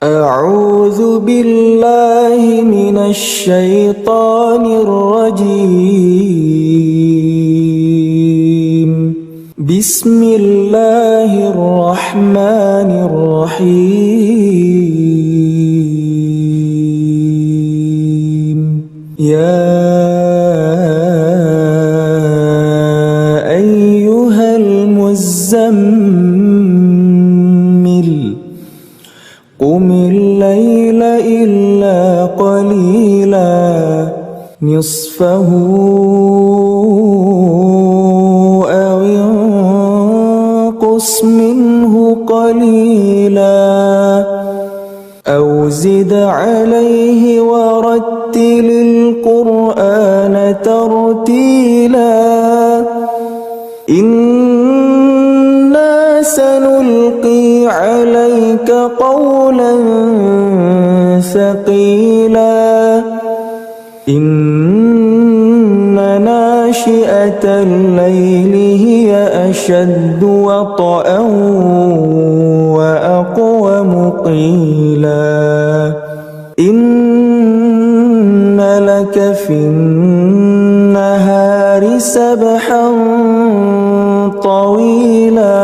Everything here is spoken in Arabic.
أعوذ بالله من الشيطان الرجيم. بسم الله الرحمن الرحيم. يا أيها المزمل قم الليل إلا قليلا نصفه أو انقص منه قليلا أو زد عليه ورتل القرآن ترتيلا إنا سنلقي عليك قولا ثقيلا إن ناشئة الليل هي أشد وطئا وأقوم قيلا إن لك في النهار سبحا طويلا